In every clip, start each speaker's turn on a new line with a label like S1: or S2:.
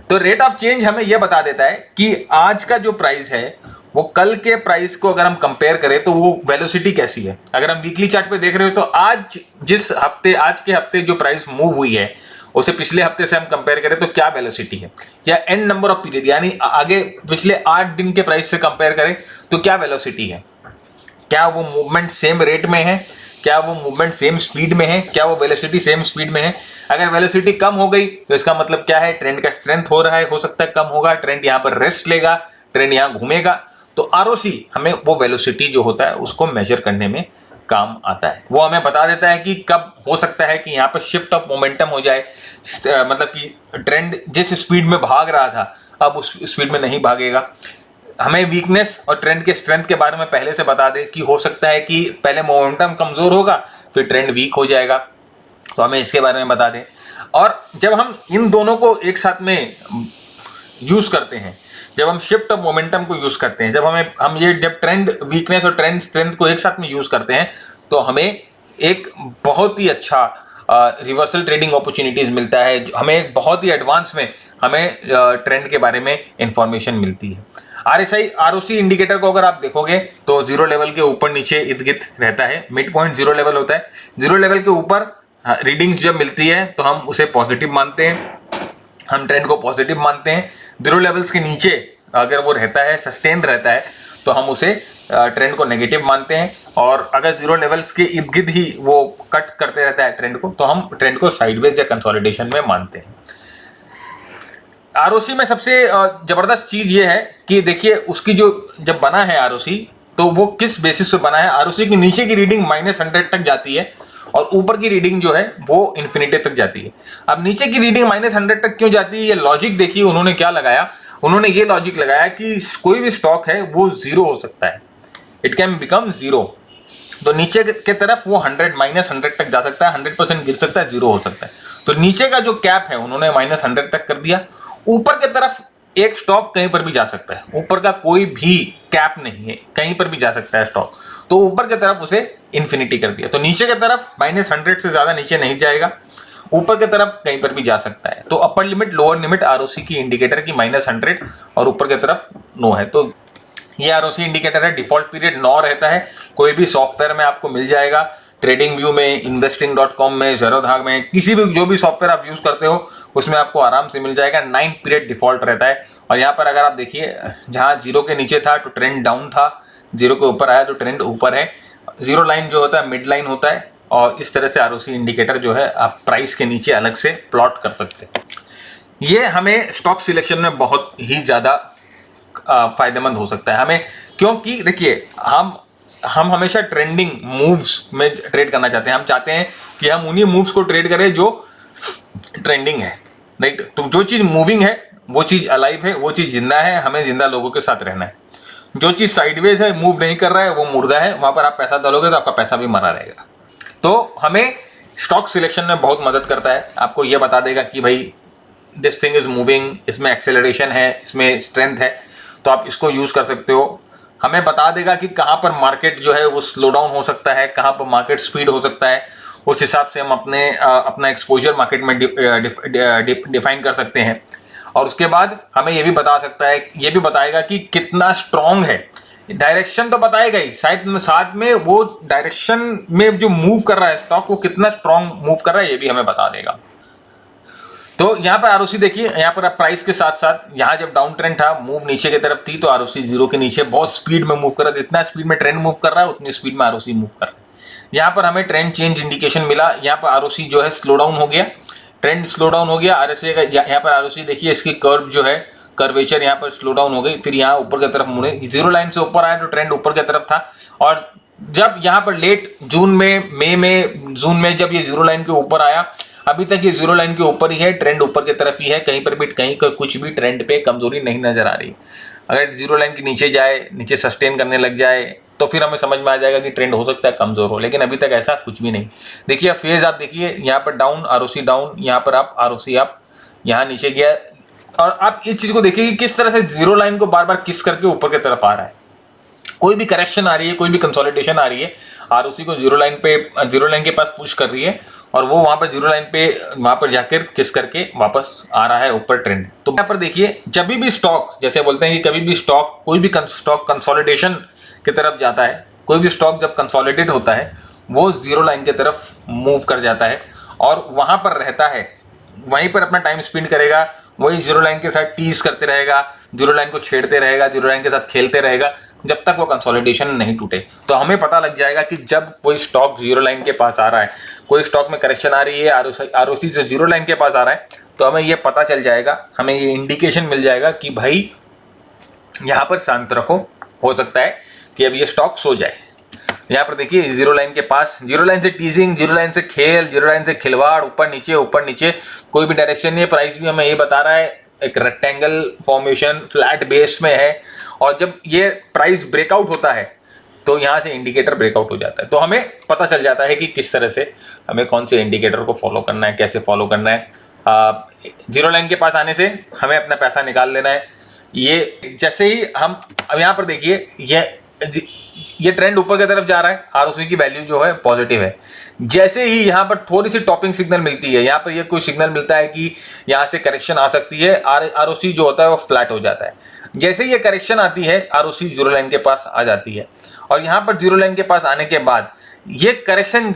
S1: तो rate of change हमें यह बता देता है कि आज का जो प्राइस है वो कल के प्राइस को अगर हम कंपेयर करें तो वो वेलोसिटी कैसी है। अगर हम वीकली चार्ट पे देख रहे हो तो आज के हफ्ते जो प्राइस मूव हुई है उसे पिछले हफ्ते से हम कंपेयर करें तो क्या वेलोसिटी है, या एन नंबर ऑफ पीरियड यानी आगे पिछले 8 दिन के प्राइस से कंपेयर करें तो क्या वेलोसिटी है, क्या वो मूवमेंट सेम रेट में है, क्या वो मूवमेंट सेम स्पीड में है, क्या वो वेलोसिटी सेम स्पीड में है। अगर वेलोसिटी कम हो गई तो इसका मतलब क्या है, ट्रेंड का स्ट्रेंथ हो रहा है, हो सकता है कम होगा, ट्रेंड यहां पर रेस्ट लेगा, ट्रेंड यहां घूमेगा। तो आरओसी हमें वो वेलोसिटी जो होता है उसको मेजर करने में काम आता है। वो हमें बता देता है कि कब हो सकता है कि यहाँ पर शिफ्ट ऑफ मोमेंटम हो जाए, मतलब कि ट्रेंड जिस स्पीड में भाग रहा था अब उस स्पीड में नहीं भागेगा। हमें वीकनेस और ट्रेंड के स्ट्रेंथ के बारे में पहले से बता दे कि हो सकता है कि पहले मोमेंटम कमजोर होगा फिर ट्रेंड वीक हो जाएगा, तो हमें इसके बारे में बता दे। और जब हम इन दोनों को एक साथ में यूज करते हैं, जब हम शिफ्ट ऑफ मोमेंटम को यूज करते हैं, जब ट्रेंड वीकनेस और ट्रेंड स्ट्रेंथ को एक साथ में यूज करते हैं तो हमें एक बहुत ही अच्छा रिवर्सल ट्रेडिंग अपॉर्चुनिटीज मिलता है। हमें एक बहुत ही एडवांस में हमें ट्रेंड के बारे में इंफॉर्मेशन मिलती है। आरएसआई आरओसी इंडिकेटर को अगर आप देखोगे तो जीरो लेवल के ऊपर नीचे इर्द गिर्द रहता है, मिड पॉइंट जीरो लेवल होता है। जीरो लेवल के ऊपर रीडिंग्स जब मिलती है तो हम उसे पॉजिटिव मानते हैं, हम ट्रेंड को पॉजिटिव मानते हैं। जीरो लेवल्स के नीचे अगर वो रहता है, सस्टेन रहता है, तो हम उसे ट्रेंड को नेगेटिव मानते हैं। और अगर जीरो लेवल्स के इर्द गिर्द ही वो कट करते रहता है ट्रेंड को, तो हम ट्रेंड को साइडवेज या कंसोलिडेशन में मानते हैं। आरओसी में सबसे जबरदस्त चीज ये है कि देखिए उसकी जो जब बना है आरओसी तो वो किस बेसिस पे बना है। आरओसी की नीचे की रीडिंग -100 तक जाती है और ऊपर की रीडिंग जो है वो इन्फिनिटी तक जाती है। अब नीचे की रीडिंग -100 तक क्यों जाती है, ये लॉजिक देखिए उन्होंने क्या लगाया। उन्होंने ये लॉजिक लगाया कि कोई भी स्टॉक है वो जीरो हो सकता है, इट कैन बिकम जीरो। तो नीचे के तरफ वो -100 तक जा सकता है, 100% गिर सकता है, जीरो हो सकता है। तो नीचे का जो कैप है उन्होंने -100 तक कर दिया। ऊपर की तरफ एक स्टॉक कहीं पर भी जा सकता है, ऊपर का कोई भी कैप नहीं है, कहीं पर भी जा सकता है स्टॉक। तो ऊपर की तरफ उसे इन्फिनिटी कर दिया। तो नीचे की तरफ -100 से ज्यादा नीचे नहीं जाएगा, ऊपर की तरफ कहीं पर भी जा सकता है। तो upper limit lower limit ROC की इंडिकेटर की -100 और ऊपर की तरफ नो है। तो ये आरओसी इंडिकेटर है। डिफॉल्ट पीरियड 9 रहता है, कोई भी सॉफ्टवेयर में आपको मिल जाएगा, ट्रेडिंग व्यू में, investing.com में, ज़ेरोधा में, किसी भी जो भी सॉफ्टवेयर आप यूज करते हो उसमें आपको आराम से मिल जाएगा। 9 पीरियड डिफॉल्ट रहता है। और यहाँ पर अगर आप देखिए जहाँ जीरो के नीचे था तो ट्रेंड डाउन था, जीरो के ऊपर आया तो ट्रेंड ऊपर है। जीरो लाइन जो होता है मिड लाइन होता है। और इस तरह से आरओसी इंडिकेटर जो है आप प्राइस के नीचे अलग से प्लॉट कर सकते हैं। ये हमें स्टॉक सिलेक्शन में बहुत ही ज़्यादा फायदेमंद हो सकता है हमें, क्योंकि देखिए हम हमेशा ट्रेंडिंग मूव्स में ट्रेड करना चाहते हैं। हम चाहते हैं कि हम उन्हीं मूव्स को ट्रेड करें जो ट्रेंडिंग है, राइट। तो जो चीज़ मूविंग है वो चीज़ अलाइव है, वो चीज़ जिंदा है, हमें जिंदा लोगों के साथ रहना है। जो चीज़ साइडवेज है, मूव नहीं कर रहा है, वो मुर्दा है, वहाँ पर आप पैसा डालोगे तो आपका पैसा भी मरा रहेगा। तो हमें स्टॉक सिलेक्शन में बहुत मदद करता है। आपको ये बता देगा कि भाई दिस थिंग इज मूविंग, इसमें एक्सेलरेशन है, इसमें स्ट्रेंथ है, तो आप इसको यूज़ कर सकते हो। हमें बता देगा कि कहाँ पर मार्केट जो है वो स्लो डाउन हो सकता है, कहाँ पर मार्केट स्पीड हो सकता है। उस हिसाब से हम अपना एक्सपोजर मार्केट में डिफाइन कर सकते हैं। और उसके बाद हमें ये भी बता सकता है, ये भी बताएगा कि कितना स्ट्रॉन्ग है। डायरेक्शन तो बताएगा ही, साथ में वो डायरेक्शन में जो मूव कर रहा है स्टॉक वो कितना स्ट्रॉन्ग मूव कर रहा है ये भी हमें बता देगा। तो यहाँ पर आरओसी देखिए, यहाँ पर आप प्राइस के साथ साथ यहाँ जब डाउन ट्रेंड था, मूव नीचे की तरफ थी, तो आरओसी जीरो के नीचे बहुत स्पीड में मूव कर रहा है। जितना स्पीड में ट्रेंड मूव कर रहा है उतनी स्पीड में आरओसी मूव कर रहा है। यहाँ पर हमें ट्रेंड चेंज इंडिकेशन मिला, यहाँ पर आरओसी जो है स्लो डाउन हो गया, ट्रेंड स्लो डाउन हो गया। आरओसी यहाँ पर आरओसी देखिए इसकी कर्व जो है, कर्वेचर यहाँ पर स्लो डाउन हो गई, फिर यहाँ ऊपर की तरफ मुड़े, जीरो लाइन से ऊपर आया तो ट्रेंड ऊपर की तरफ था। और जब यहाँ पर लेट जून में जून में जब ये जीरो लाइन के ऊपर आया, अभी तक ये जीरो लाइन के ऊपर ही है, ट्रेंड ऊपर की तरफ ही है, कहीं पर भी कुछ भी ट्रेंड पे कमजोरी नहीं नजर आ रही। अगर जीरो लाइन के नीचे जाए, नीचे सस्टेन करने लग जाए, तो फिर हमें समझ में आ जाएगा कि ट्रेंड हो सकता है कमजोर हो, लेकिन अभी तक ऐसा कुछ भी नहीं। देखिए फेज आप देखिए, यहाँ पर डाउन, आरओसी डाउन, यहाँ पर आप आरओसी आप, यहाँ नीचे गया। और आप इस चीज को देखिए कि किस तरह से जीरो लाइन को बार बार किस करके ऊपर की तरफ आ रहा है। कोई भी करेक्शन आ रही है, कोई भी कंसोलिडेशन आ रही है, आरओसी को जीरो लाइन के पास पुश कर रही है और वो वहां पर जीरो लाइन पे वहां पर जाकर किस करके वापस आ रहा है ऊपर ट्रेंड। तो यहाँ पर देखिए जब भी स्टॉक, जैसे बोलते हैं कि कभी भी स्टॉक, कोई भी स्टॉक कंसोलिडेशन की तरफ जाता है, कोई भी स्टॉक जब कंसोलिडेट होता है वो जीरो लाइन की तरफ मूव कर जाता है और वहां पर रहता है, वहीं पर अपना टाइम स्पेंड करेगा, वही जीरो लाइन के साथ टीज करते रहेगा, जीरो लाइन को छेड़ते रहेगा, जीरो लाइन के साथ खेलते रहेगा जब तक वो कंसोलिडेशन नहीं टूटे। तो हमें पता लग जाएगा कि जब कोई स्टॉक जीरो लाइन के पास आ रहा है, कोई स्टॉक में करेक्शन आ रही है, आरओसी जो जीरो लाइन के पास आ रहा है, तो हमें ये पता चल जाएगा, हमें ये इंडिकेशन मिल जाएगा कि भाई यहाँ पर शांत रखो, हो सकता है कि अब ये स्टॉक सो जाए। यहाँ पर देखिए जीरो लाइन के पास, जीरो लाइन से टीजिंग, जीरो लाइन से खेल, जीरो लाइन से खिलवाड़, ऊपर नीचे, कोई भी डायरेक्शन नहीं है। प्राइस भी हमें ये बता रहा है एक रेक्टेंगल फॉर्मेशन फ्लैट बेस में है, और जब ये प्राइस ब्रेकआउट होता है तो यहाँ से इंडिकेटर ब्रेकआउट हो जाता है। तो हमें पता चल जाता है कि किस तरह से हमें कौन से इंडिकेटर को फॉलो करना है, कैसे फॉलो करना है। जीरो लाइन के पास आने से हमें अपना पैसा निकाल लेना है। ये जैसे ही हम, अब यहाँ पर देखिए ये ट्रेंड ऊपर की तरफ जा रहा है, आरओसी की वैल्यू जो है पॉजिटिव है। जैसे ही यहाँ पर थोड़ी सी टॉपिंग सिग्नल मिलती है, यहाँ पर ये कोई सिग्नल मिलता है कि यहाँ से करेक्शन आ सकती है, आरओसी जो होता है वो फ्लैट हो जाता है। जैसे ही ये करेक्शन आती है आरओसी जीरो लाइन के पास आ जाती है, और यहाँ पर जीरो लाइन के पास आने के बाद ये करेक्शन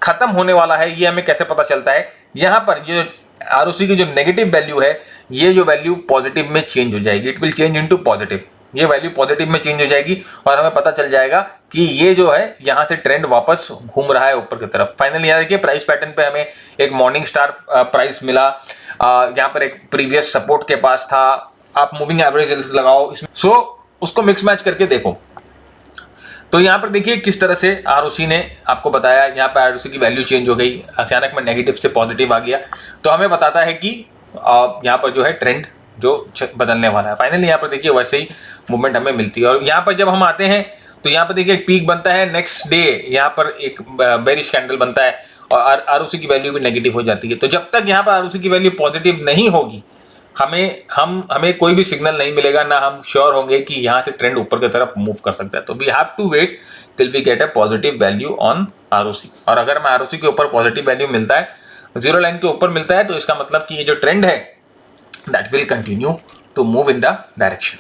S1: खत्म होने वाला है। ये हमें कैसे पता चलता है, यहाँ पर ये आरओसी की जो नेगेटिव वैल्यू है, ये जो वैल्यू पॉजिटिव में चेंज हो जाएगी, it will change into positive. ये वैल्यू पॉजिटिव में चेंज हो जाएगी और हमें पता चल जाएगा कि ये जो है यहाँ से ट्रेंड वापस घूम रहा है ऊपर की तरफ। फाइनली यहाँ देखिए प्राइस पैटर्न पे हमें एक मॉर्निंग स्टार प्राइस मिला, यहाँ पर एक प्रीवियस सपोर्ट के पास था। आप मूविंग एवरेज लगाओ इसमें, सो उसको मिक्स मैच करके देखो। तो यहाँ पर देखिए किस तरह से आरओसी ने आपको बताया, यहाँ पर आरओसी की वैल्यू चेंज हो गई, अचानक में नेगेटिव से पॉजिटिव आ गया। तो हमें बताता है कि यहाँ पर जो है ट्रेंड जो बदलने वाला है। फाइनली यहाँ पर देखिए वैसे ही मूवमेंट हमें मिलती है। और यहाँ पर जब हम आते हैं तो यहाँ पर देखिए एक पीक बनता है, नेक्स्ट डे यहाँ पर एक बेरिश कैंडल बनता है और आरओसी की वैल्यू भी नेगेटिव हो जाती है। तो जब तक यहाँ पर आरओसी की वैल्यू पॉजिटिव नहीं होगी, हमें कोई भी सिग्नल नहीं मिलेगा, ना हम श्योर होंगे कि यहाँ से ट्रेंड ऊपर की तरफ मूव कर सकता है। तो we have to wait till we get a positive value on ROC. और अगर हमें आरओसी के ऊपर पॉजिटिव वैल्यू मिलता है, जीरो लाइन के ऊपर मिलता है, तो इसका मतलब कि ये जो ट्रेंड है that will continue to move in the direction।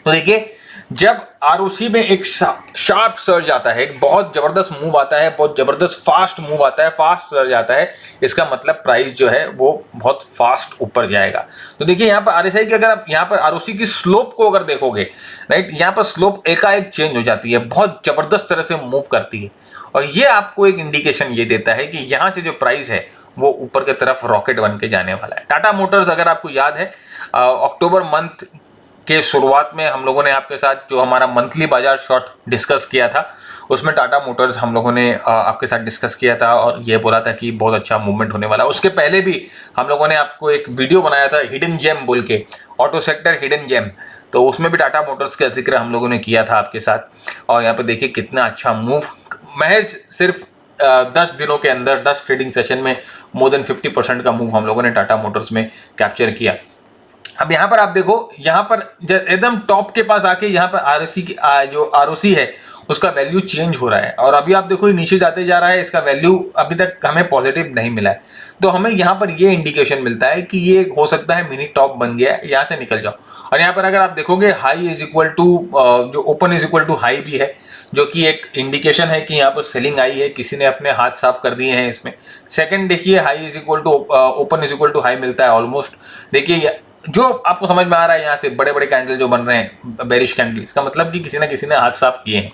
S1: तो देखिए जब आरओसी में एक शार्प सर्ज आता है, एक बहुत जबरदस्त मूव आता है, बहुत जबरदस्त फास्ट मूव आता है, फास्ट सर्ज आता है, इसका मतलब प्राइस जो है वो बहुत फास्ट ऊपर जाएगा। तो देखिए यहाँ पर आरएसआई की, अगर आप यहाँ पर आरओसी की स्लोप को अगर देखोगे, राइट, यहाँ पर स्लोप एकाएक चेंज हो जाती है, बहुत जबरदस्त तरह से मूव करती है, और ये आपको एक इंडिकेशन ये देता है कि यहाँ से जो प्राइस है वो ऊपर की तरफ रॉकेट बन के जाने वाला है। टाटा मोटर्स, अगर आपको याद है, अक्टूबर मंथ के शुरुआत में हम लोगों ने आपके साथ जो हमारा मंथली बाजार शॉर्ट डिस्कस किया था, उसमें टाटा मोटर्स हम लोगों ने आपके साथ डिस्कस किया था और ये बोला था कि बहुत अच्छा मूवमेंट होने वाला है। उसके पहले भी हम लोगों ने आपको एक वीडियो बनाया था हिडन जेम बोल के, ऑटो सेक्टर हिडन जेम, तो उसमें भी टाटा मोटर्स का जिक्र हम लोगों ने किया था आपके साथ। और यहाँ पे देखिए कितना अच्छा मूव, महज सिर्फ 10 दिनों के अंदर, 10 ट्रेडिंग सेशन में मोर देन 50% का मूव हम लोगों ने टाटा मोटर्स में कैप्चर किया। अब यहाँ पर आप देखो, यहाँ पर एकदम टॉप के पास आके यहाँ पर आरओसी की जो आरओसी है उसका वैल्यू चेंज हो रहा है, और अभी आप देखो नीचे जाते जा रहा है, इसका वैल्यू अभी तक हमें पॉजिटिव नहीं मिला है। तो हमें यहाँ पर ये इंडिकेशन मिलता है कि ये हो सकता है मिनी टॉप बन गया है, यहाँ से निकल जाओ। और यहाँ पर अगर आप देखोगे हाई इज इक्वल टू, जो open is equal to high भी है, जो कि एक इंडिकेशन है कि यहाँ पर सेलिंग आई है, किसी ने अपने हाथ साफ कर दिए हैं इसमें। सेकंड देखिए high is equal to open is equal to high मिलता है ऑलमोस्ट। देखिए जो आपको समझ में आ रहा है, यहाँ से बड़े बड़े कैंडल जो बन रहे हैं, बेरिश कैंडल, इसका मतलब कि किसी ना किसी ने हाथ साफ किए हैं।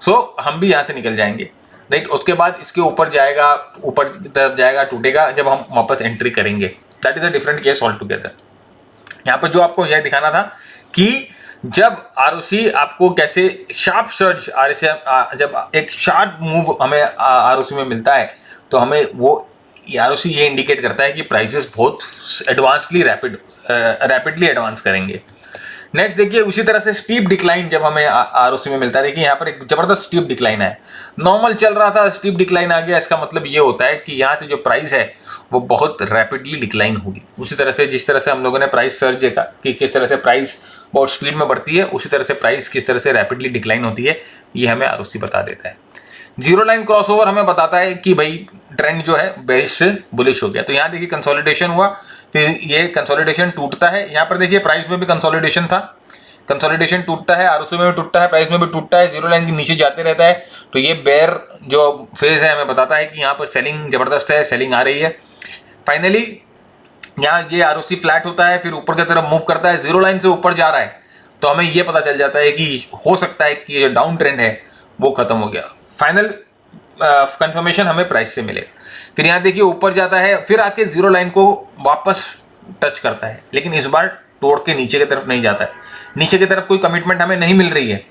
S1: सो हम भी यहाँ से निकल जाएंगे, राइट। उसके बाद इसके ऊपर जाएगा, ऊपर की तरफ जाएगा, टूटेगा, जब हम वापस एंट्री करेंगे। That is a different case all together. यहाँ पर जो आपको यह दिखाना था कि जब आरओसी आपको कैसे शार्प सर्ज, जब एक शार्प मूव हमें आरओसी में मिलता है, तो हमें वो आरओसी ये इंडिकेट करता है कि प्राइसेस बहुत रैपिडली एडवांस करेंगे। नेक्स्ट देखिए उसी तरह से स्टीप डिक्लाइन जब हमें आरओसी में मिलता है, देखिए यहाँ पर एक जबरदस्त स्टीप डिक्लाइन है, नॉर्मल चल रहा था, स्टीप डिक्लाइन आ गया। इसका मतलब ये होता है कि यहाँ से जो प्राइस है वो बहुत रैपिडली डिक्लाइन होगी। उसी तरह से जिस तरह से हम लोगों ने प्राइस सर्च देखा कि किस तरह से प्राइस बहुत स्पीड में बढ़ती है, उसी तरह से प्राइस किस तरह से रैपिडली डिक्लाइन होती है, ये हमें आरओसी बता देता है। जीरो लाइन क्रॉसओवर हमें बताता है कि भाई ट्रेंड जो है बेरिश से बुलिश हो गया। तो यहाँ देखिए कंसोलिडेशन हुआ, फिर ये कंसोलिडेशन टूटता है। यहाँ पर देखिए प्राइस में भी कंसोलिडेशन था, कंसोलिडेशन टूटता है, आरओसी में भी टूटता है, प्राइस में भी टूटता है, जीरो लाइन के नीचे जाते रहता है। तो ये बेयर जो फेज है हमें बताता है कि यहाँ पर सेलिंग जबरदस्त है, सेलिंग आ रही है। फाइनली यहाँ ये आरओसी फ्लैट होता है, फिर ऊपर की तरफ मूव करता है, जीरो लाइन से ऊपर जा रहा है, तो हमें ये पता चल जाता है कि हो सकता है कि ये डाउन ट्रेंड है वो खत्म हो गया। फाइनल कंफर्मेशन हमें प्राइस से मिले। फिर यहाँ देखिए ऊपर जाता है, फिर आके जीरो लाइन को वापस टच करता है, लेकिन इस बार तोड़ के नीचे की तरफ नहीं जाता है। नीचे की तरफ कोई कमिटमेंट हमें नहीं मिल रही है,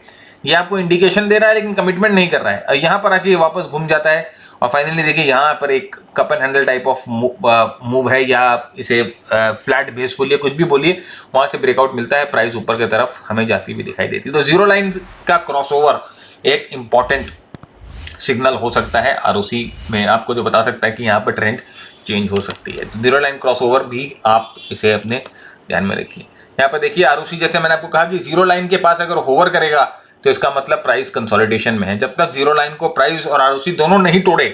S1: ये आपको इंडिकेशन दे रहा है लेकिन कमिटमेंट नहीं कर रहा है। और यहाँ पर आके वापस घूम जाता है और फाइनली देखिए यहाँ पर एक cup and handle type of move है, या इसे फ्लैट बेस बोलिए, कुछ भी बोलिए, वहाँ से ब्रेकआउट मिलता है, प्राइस ऊपर की तरफ हमें जाती हुई दिखाई देती है। तो जीरो लाइन का क्रॉसओवर एक इंपॉर्टेंट सिग्नल हो सकता है आरओसी में, आपको जो बता सकता है कि यहाँ पर ट्रेंड चेंज हो सकती है। तो जीरो लाइन क्रॉसओवर भी आप इसे अपने ध्यान में रखिए। यहाँ पर देखिए आरओसी, जैसे मैंने आपको कहा कि जीरो लाइन के पास अगर होवर करेगा तो इसका मतलब प्राइस कंसोलिडेशन में है। जब तक जीरो लाइन को प्राइस और आरओसी दोनों नहीं तोड़े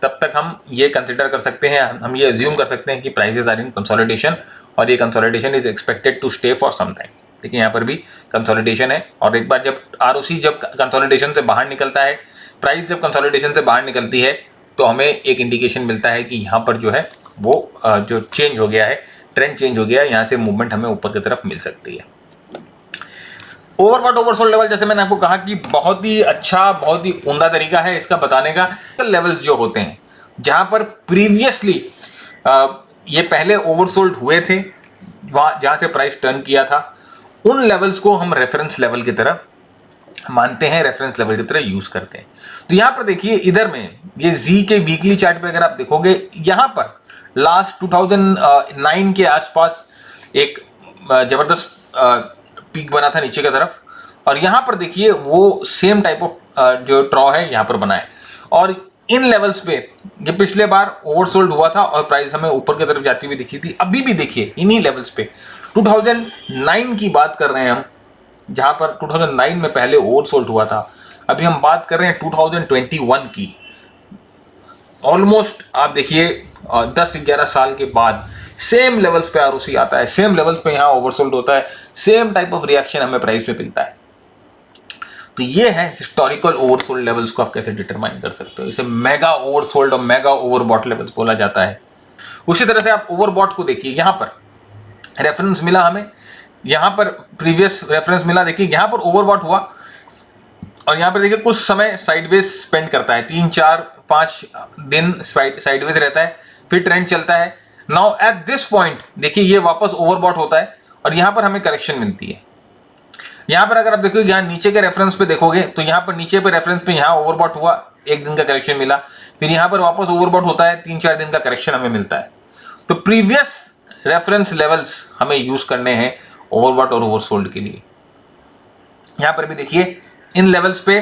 S1: तब तक हम ये कंसिडर कर सकते हैं, हम ये अज्यूम कर सकते हैं कि प्राइसेस आर इन कंसोलिडेशन और ये consolidation is expected to stay for some time. देखिए यहाँ पर भी कंसोलिडेशन है, और एक बार जब आरओसी जब कंसोलिडेशन से बाहर निकलता है, प्राइस जब कंसोलिडेशन से बाहर निकलती है, तो हमें एक इंडिकेशन मिलता है कि यहाँ पर जो है वो जो चेंज हो गया है, ट्रेंड चेंज हो गया है, यहाँ से मूवमेंट हमें ऊपर की तरफ मिल सकती है। ओवरबॉट ओवरसोल्ड लेवल, जैसे मैंने आपको कहा कि बहुत ही अच्छा, बहुत ही उम्दा तरीका है इसका बताने का। लेवल्स जो होते हैं जहां पर प्रीवियसली ये पहले ओवरसोल्ड हुए थे, वहां जहां से प्राइस टर्न किया था, उन लेवल्स को हम रेफरेंस लेवल की तरह मानते हैं, रेफरेंस लेवल की तरह यूज करते हैं। तो यहां पर देखिए इधर में ये जी के वीकली चार्ट पे अगर आप देखोगे, यहां पर लास्ट 2009 के आसपास एक जबरदस्त पीक बना था नीचे की तरफ, और यहां पर देखिए वो सेम टाइप ऑफ जो ट्रॉ है यहां पर बना है, और इन लेवल्स पे ये पिछले बार ओवरसोल्ड हुआ था और प्राइस हमें ऊपर की तरफ जाती हुई दिखी थी। अभी भी देखिए इन्हीं लेवल्स पे 2009 की बात कर रहे हैं हम, जहां पर 2009 में पहले ओवरसोल्ड हुआ था। अभी हम बात कर रहे हैं 2021 की। ऑलमोस्ट आप देखिए 10-11 साल के बाद सेम लेवल्स पे आरओसी आता है, सेम लेवल्स पे यहाँ ओवरसोल्ड होता है, सेम टाइप ऑफ रिएक्शन हमें प्राइस में मिलता है। तो ये है हिस्टोरिकल ओवरसोल्ड लेवल्स को आप कैसे डिटरमाइन कर सकते हो। इसे मेगा ओवरसोल्ड और मेगा ओवरबॉट लेवल्स बोला जाता है। उसी तरह से आप ओवरबॉट को देखिए, यहाँ पर रेफरेंस मिला हमें, यहाँ पर प्रीवियस रेफरेंस मिला, देखिए यहाँ पर ओवरबॉट हुआ और यहाँ पर देखिए कुछ समय साइडवेज स्पेंड करता है, 3-4-5 दिन साइडवेज रहता है, फिर ट्रेंड चलता है। नाउ एट दिस पॉइंट देखिए ये वापस ओवरबॉट होता है और यहाँ पर हमें करेक्शन मिलती है। यहाँ पर अगर आप देखोगे, यहाँ नीचे के रेफरेंस पे देखोगे तो यहाँ पर नीचे पे रेफरेंस पे यहाँ ओवरबॉट हुआ, 1 दिन का करेक्शन मिला, फिर यहाँ पर वापस ओवरबॉट होता है, 3-4 दिन का करेक्शन हमें मिलता है। तो प्रीवियस रेफरेंस लेवल्स हमें यूज करने हैं ओवरबॉट और ओवरसोल्ड के लिए। यहाँ पर भी देखिए इन लेवल्स पे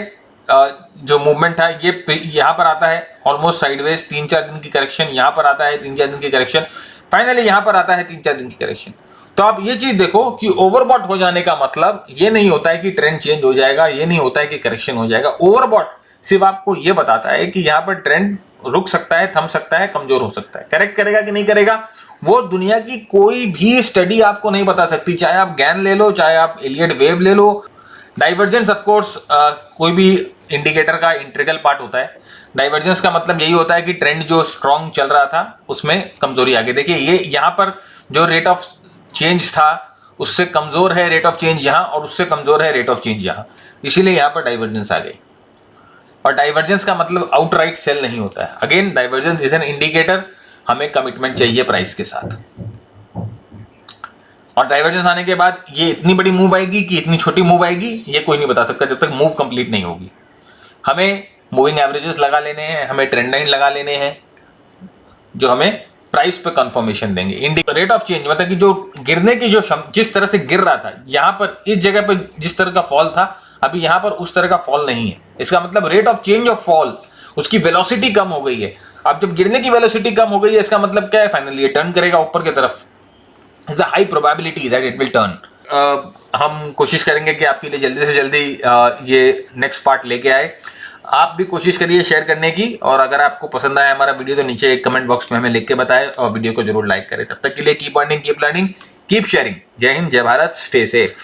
S1: जो मूवमेंट था ये यहाँ पर आता है ऑलमोस्ट साइडवेज, 3-4 दिन की करेक्शन, यहाँ पर आता है 3-4 दिन की करेक्शन, फाइनली यहाँ पर आता है 3-4 दिन की करेक्शन। तो आप ये चीज देखो कि ओवरबॉट हो जाने का मतलब ये नहीं होता है कि ट्रेंड चेंज हो जाएगा, ये नहीं होता है कि करेक्शन हो जाएगा। ओवरबॉट सिर्फ आपको ये बताता है कि यहाँ पर ट्रेंड रुक सकता है, थम सकता है, कमजोर हो सकता है। करेक्ट करेगा कि नहीं करेगा वो दुनिया की कोई भी स्टडी आपको नहीं बता सकती, चाहे आप गैन ले लो, चाहे आप एलियट वेव ले लो। डाइवर्जेंस ऑफ कोर्स कोई भी इंडिकेटर का इंटीग्रल पार्ट होता है। डाइवर्जेंस का मतलब यही होता है कि ट्रेंड जो स्ट्रॉन्ग चल रहा था उसमें कमजोरी आ गई। देखिए ये यहाँ पर जो रेट ऑफ चेंज था उससे कमजोर है रेट ऑफ चेंज यहाँ, और उससे कमजोर है रेट ऑफ चेंज यहाँ, इसीलिए यहाँ पर डाइवर्जेंस आ गई। और डाइवर्जेंस का मतलब आउटराइट सेल नहीं होता है। Again divergence is an indicator, हमें कमिटमेंट चाहिए प्राइस के साथ। और डाइवर्जेंस आने के बाद ये इतनी बड़ी मूव आएगी कि इतनी छोटी मूव आएगी ये कोई नहीं बता सकता जब तक मूव कंप्लीट नहीं होगी। हमें मूविंग एवरेजेस लगा लेने हैं, हमें ट्रेंड लाइन लगा लेने हैं जो हमें प्राइस पे कंफर्मेशन देंगे। रेट ऑफ चेंज मतलब कि जो गिरने की जो जिस तरह से गिर रहा था, यहाँ पर इस जगह पर जिस तरह का फॉल था अभी यहाँ पर उस तरह का फॉल नहीं है। इसका मतलब rate of change of fall, उसकी वेलोसिटी कम हो गई है। अब जब गिरने की वेलोसिटी कम हो गई है इसका मतलब क्या है, फाइनली ये टर्न करेगा ऊपर की तरफ। Is the high probability that it will turn. हम कोशिश करेंगे कि आपके लिए जल्दी से जल्दी ये नेक्स्ट पार्ट लेके आए। आप भी कोशिश करिए शेयर करने की, और अगर आपको पसंद आया हमारा वीडियो तो नीचे एक कमेंट बॉक्स में हमें लिख के बताएं और वीडियो को जरूर लाइक करें। तब तक के लिए keep earning, keep learning, keep sharing. जय हिंद, जय भारत, स्टे सेफ।